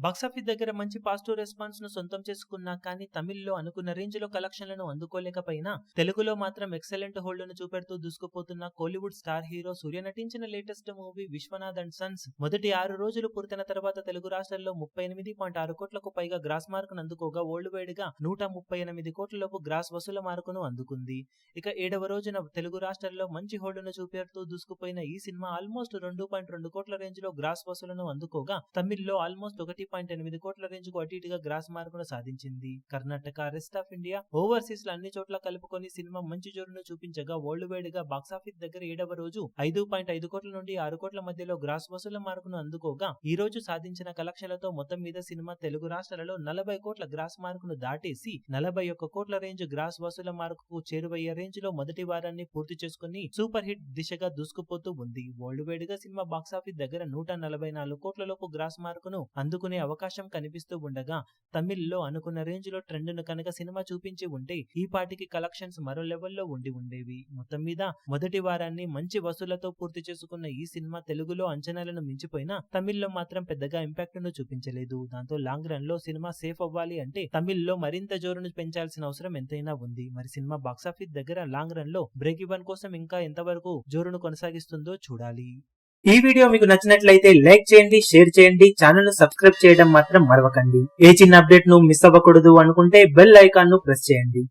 Box office దగ్గర మంచి positive response ను సొంతం చేసుకున్నా కానీ తమిళ్లో అనుకున్న రేంజ్ లో కలెక్షన్లను అందుకోలేకపోయినా తెలుగులో మాత్రం ఎక్సలెంట్ హోల్డ్ ను చూపెడుతూ దూసుకుపోతున్న కోలీవుడ్ స్టార్ హీరో సూర్య నటించిన latest movie Viswanath and sons మొదటి 6 రోజులు పూర్తయిన తర్వాత తెలుగు రాష్ట్రాల్లో 38.6 కోట్లకు పైగా గ్రాస్ మార్కును అందుకోగా వరల్డ్ వైడ్ గా 138 కోట్లలోపు గ్రాస్ వసూల మార్కును అందుకుంది. ఇక 7వ రోజున తెలుగు రాష్ట్రాల్లో మంచి హోల్డ్ ను చూపెడుతూ దూసుకుపోయిన ఈ సినిమా ఆల్మోస్ట్ 2.2 కోట్ల రేంజ్ లో గ్రాస్ వసూలను అందుకోగా తమిళ్లో ఆల్మోస్ట్ 1.8 కోట్ల రేంజ్ కు అటు ఇటుగా గ్రాస్ మార్కును సాధించింది. Karnataka, rest of India, overseas లో అన్ని చోట్ల కలుపుకొని సినిమా మంచి జోరును చూపించగా వరల్డ్ వైడ్ గా బాక్సాఫీస్ దగ్గర 7వ రోజు 5.5 కోట్ల నుండి 6 కోట్ల మధ్యలో గ్రాస్ వసూల మార్కును అందుకోగా ఈ రోజు సాధించిన కలెక్షన్లతో మొత్తం మీద సినిమా తెలుగు రాష్ట్రాలలో 40 కోట్ల గ్రాస్ మార్కును దాటేసి 41 కోట్ల రేంజ్ గ్రాస్ వసూల మార్కుకు చేరువయ్యే రేంజ్ లో మొదటి వారాన్ని పూర్తి చేసుకుని సూపర్ హిట్ దిశగా దూసుకుపోతూ ఉంది. వరల్డ్ వైడ్ గా సినిమా బాక్సాఫీస్ దగ్గర 144 కోట్ల లోపు గ్రాస్ మార్కును అందుకునే అవకాశం కనిపిస్తూ ఉండగా తమిళ్లో అనుకున్న రేంజ్ లో ట్రెండ్ ను కనుక సినిమా చూపించి ఉంటే ఈ పాటికి కలెక్షన్స్ మరో లెవెల్లో ఉండి ఉండేవి. మొత్తం మీద మొదటి వారాన్ని మంచి వసూలతో పూర్తి చేసుకున్న ఈ సినిమా తెలుగులో అంచనాలను మించిపోయినా తమిళ్లో మాత్రం పెద్దగా ఇంపాక్ట్ ను చూపించలేదు. దాంతో లాంగ్ రన్ లో సినిమా సేఫ్ అవ్వాలి అంటే తమిళ్లో మరింత జోరును పెంచాల్సిన అవసరం ఎంతైనా ఉంది. మరి సినిమా బాక్సాఫీస్ దగ్గర లాంగ్ రన్ లో బ్రేక్ ఈవెన్ కోసం ఇంకా ఎంతవరకు జోరును కొనసాగిస్తుందో చూడాలి. ఈ వీడియో మీకు నచ్చినట్లయితే లైక్ చేయండి, షేర్ చేయండి, ఛానల్ ను సబ్స్క్రైబ్ చేయడం మాత్రం మరవకండి. ఏ చిన్న అప్డేట్ ను మిస్ అవ్వకూడదు అనుకుంటే బెల్ ఐకాన్ ను ప్రెస్ చేయండి.